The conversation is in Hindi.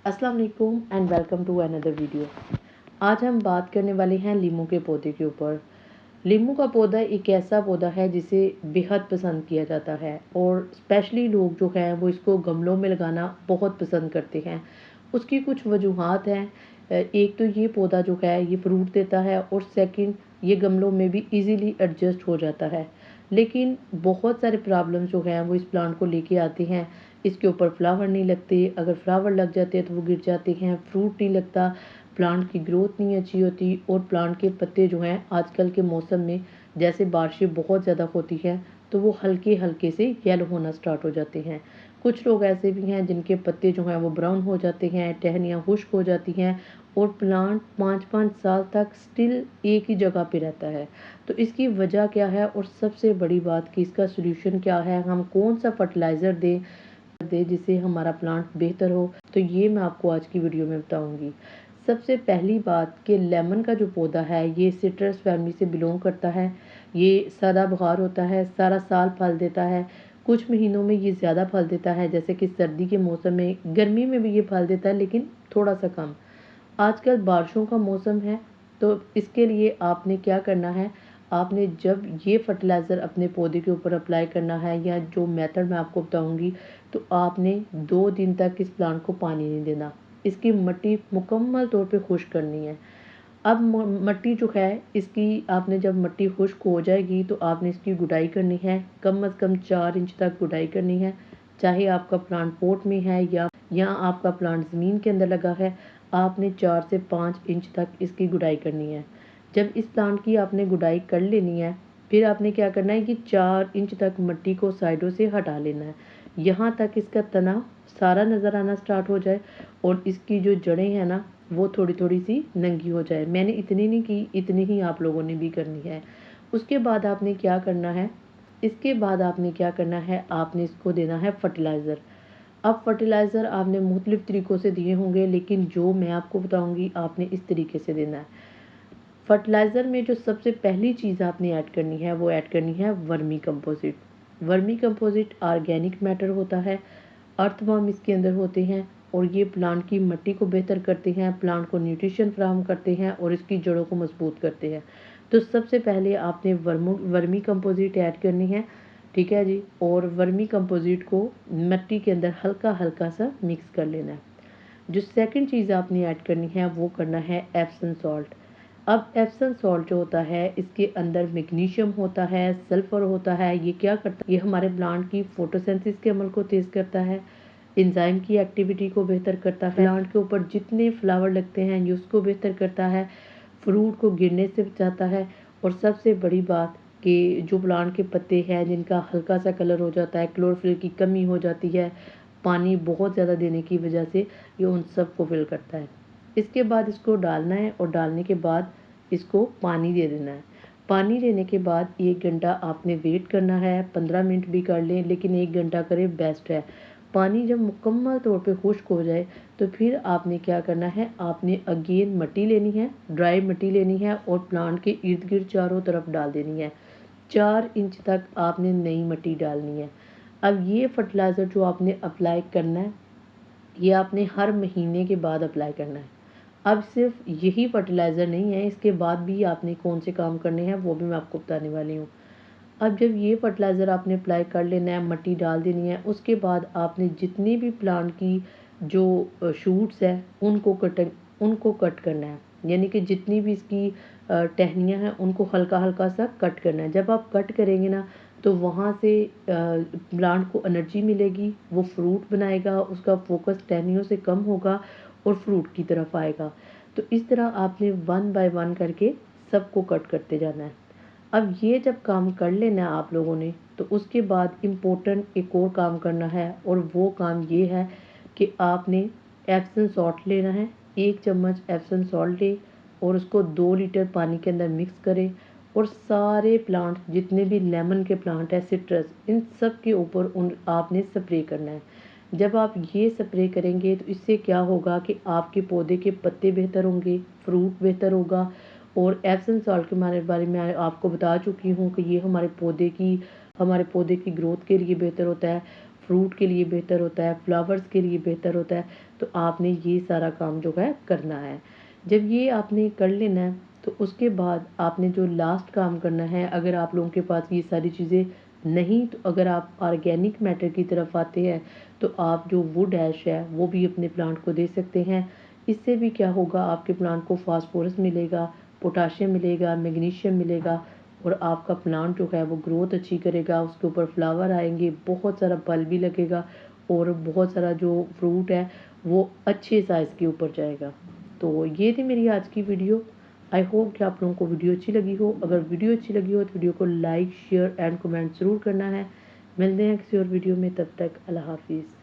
अस्सलाम वालेकुम and welcome to another video. आज हम बात करने वाले हैं लीमू के पौधे के ऊपर। लीमू का पौधा एक ऐसा पौधा है जिसे बेहद पसंद किया जाता है और स्पेशली लोग जो हैं वो इसको गमलों में लगाना बहुत पसंद करते हैं। उसकी कुछ वजूहात हैं। एक तो ये पौधा जो है ये फ्रूट देता है और सेकंड ये गमलों में भी इजीली एडजस्ट हो जाता है। लेकिन बहुत सारे प्रॉब्लम जो हैं वो इस प्लांट को लेके आते हैं। इसके ऊपर फ्लावर नहीं लगते, अगर फ्लावर लग जाते हैं तो वो गिर जाते हैं, फ्रूट नहीं लगता, प्लांट की ग्रोथ नहीं अच्छी होती और प्लांट के पत्ते जो हैं आजकल के मौसम में जैसे बारिशें बहुत ज़्यादा होती हैं तो वो हल्के हल्के से येलो होना स्टार्ट हो जाते हैं। कुछ लोग ऐसे भी हैं जिनके पत्ते जो हैं वो ब्राउन हो जाते हैं, टहनियाँ खुश्क हो जाती हैं और प्लांट 5-5 साल तक स्टिल एक ही जगह पे रहता है। तो इसकी वजह क्या है और सबसे बड़ी बात कि इसका सोल्यूशन क्या है, हम कौन सा फर्टिलाइज़र दें जिससे हमारा प्लांट बेहतर हो, तो ये मैं आपको आज की वीडियो में बताऊंगी। सबसे पहली बात कि लेमन का जो पौधा है ये सिट्रस फैमिली से बिलोंग करता है। ये सदाबहार होता है, सारा साल फल देता है। कुछ महीनों में ये ज़्यादा फल देता है, जैसे कि सर्दी के मौसम में, गर्मी में भी ये फल देता है लेकिन थोड़ा सा कम। आजकल बारिशों का मौसम है तो इसके लिए आपने क्या करना है, आपने जब ये फर्टिलाइज़र अपने पौधे के ऊपर अप्लाई करना है या जो मेथड मैं आपको बताऊंगी, तो आपने 2 दिन तक इस प्लांट को पानी नहीं देना। इसकी मिट्टी मुकम्मल तौर पे खुश्क करनी है। अब मिट्टी जो है इसकी, आपने जब मिट्टी खुश्क हो जाएगी तो आपने इसकी गुडाई करनी है, कम अज़ कम 4 इंच तक गुडाई करनी है। चाहे आपका प्लांट पॉट में है या आपका प्लांट ज़मीन के अंदर लगा है, आपने 4 से 5 इंच तक इसकी गुडाई करनी है। जब इस प्लांट की आपने गुडाई कर लेनी है, फिर आपने क्या करना है कि 4 इंच तक मिट्टी को साइडों से हटा लेना है, यहाँ तक इसका तना सारा नज़र आना स्टार्ट हो जाए और इसकी जो जड़ें हैं ना वो थोड़ी थोड़ी सी नंगी हो जाए। मैंने इतनी नहीं की, इतनी ही आप लोगों ने भी करनी है। उसके बाद आपने क्या करना है, इसके बाद आपने क्या करना है, आपने इसको देना है फर्टिलाइज़र। अब फर्टिलाइज़र आपने मुख्तलिफ तरीक़ों से दिए होंगे लेकिन जो मैं आपको बताऊंगी आपने इस तरीके से देना है। फर्टिलाइज़र में जो सबसे पहली चीज़ आपने ऐड करनी है वो ऐड करनी है vermi composite. Vermi composite organic matter होता है, अर्थवर्म इसके अंदर होते हैं और ये प्लांट की मिट्टी को बेहतर करते हैं, प्लांट को न्यूट्रिशन फराहम करते हैं और इसकी जड़ों को मजबूत करते हैं। तो सबसे पहले आपने वर्मी कंपोजिट ऐड करनी है, ठीक है जी। और वर्मी कंपोजिट को मिट्टी के अंदर हल्का हल्का सा मिक्स कर लेना है। जो सेकंड चीज़ आपने ऐड करनी है वो करना है एप्सम सॉल्ट। अब एप्सम सॉल्ट जो होता है इसके अंदर मैग्नीशियम होता है, सल्फर होता है। ये क्या करता है, ये हमारे प्लांट की फोटोसिंथेसिस के अमल को तेज़ करता है, एंजाइम की एक्टिविटी को बेहतर करता है, प्लांट के ऊपर जितने फ्लावर लगते हैं ये उसको बेहतर करता है, फ्रूट को गिरने से बचाता है। और सबसे बड़ी बात कि जो प्लांट के पत्ते हैं जिनका हल्का सा कलर हो जाता है, क्लोरोफिल की कमी हो जाती है, पानी बहुत ज़्यादा देने की वजह से, ये उन सब को फिल करता है। इसके बाद इसको डालना है और डालने के बाद इसको पानी दे देना है। पानी देने के बाद 1 घंटा आपने वेट करना है, 15 मिनट भी कर लें लेकिन 1 घंटा करें बेस्ट है। पानी जब मुकम्मल तौर पे खुश्क हो जाए तो फिर आपने क्या करना है, आपने अगेन मिट्टी लेनी है, ड्राई मिट्टी लेनी है और प्लांट के इर्द गिर्द चारों तरफ डाल देनी है। 4 इंच तक आपने नई मिट्टी डालनी है। अब ये फर्टिलाइज़र जो आपने अप्लाई करना है ये आपने हर महीने के बाद अप्लाई करना है। अब सिर्फ यही फर्टिलाइज़र नहीं है, इसके बाद भी आपने कौन से काम करने हैं वो भी मैं आपको बताने वाली हूँ। अब जब ये फर्टिलाइज़र आपने अप्लाई कर लेना है, मिट्टी डाल देनी है, उसके बाद आपने जितनी भी प्लांट की जो शूट्स है उनको कट करना है। यानी कि जितनी भी इसकी टहनियाँ हैं उनको हल्का हल्का सा कट करना है। जब आप कट करेंगे ना तो वहाँ से प्लांट को एनर्जी मिलेगी, वो फ्रूट बनाएगा, उसका फोकस टहनियों से कम होगा और फ्रूट की तरफ आएगा। तो इस तरह आपने 1 बाय 1 करके सबको कट करते जाना है। अब ये जब काम कर लेना है आप लोगों ने, तो उसके बाद इम्पोर्टेंट एक और काम करना है और वो काम ये है कि आपने एप्सम सॉल्ट लेना है। 1 चम्मच एप्सम सॉल्ट ले और उसको 2 लीटर पानी के अंदर मिक्स करें और सारे प्लांट जितने भी लेमन के प्लांट है, सिट्रस, इन सब के ऊपर उन आपने स्प्रे करना है। जब आप ये स्प्रे करेंगे तो इससे क्या होगा कि आपके पौधे के पत्ते बेहतर होंगे, फ्रूट बेहतर होगा। और एप्सम सॉल्ट के बारे में आपको बता चुकी हूँ कि ये हमारे पौधे की ग्रोथ के लिए बेहतर होता है, फ्रूट के लिए बेहतर होता है, फ्लावर्स के लिए बेहतर होता है। तो आपने ये सारा काम जो है करना है। जब ये आपने कर लेना है तो उसके बाद आपने जो लास्ट काम करना है, अगर आप लोगों के पास ये सारी चीज़ें नहीं, तो अगर आप ऑर्गेनिक मैटर की तरफ आते हैं तो आप जो वुड ऐश है वो भी अपने प्लांट को दे सकते हैं। इससे भी क्या होगा, आपके प्लांट को फास्फोरस मिलेगा, पोटाशियम मिलेगा, मैग्नीशियम मिलेगा और आपका प्लांट जो है वो ग्रोथ अच्छी करेगा, उसके ऊपर फ्लावर आएंगे, बहुत सारा फल भी लगेगा और बहुत सारा जो फ्रूट है वो अच्छे साइज़ के ऊपर जाएगा। तो ये थी मेरी आज की वीडियो। आई होप कि आप लोगों को वीडियो अच्छी लगी हो। अगर वीडियो अच्छी लगी हो तो वीडियो को लाइक, शेयर एंड कमेंट ज़रूर करना है। मिलते हैं किसी और वीडियो में, तब तक अल्लाह हाफिज़।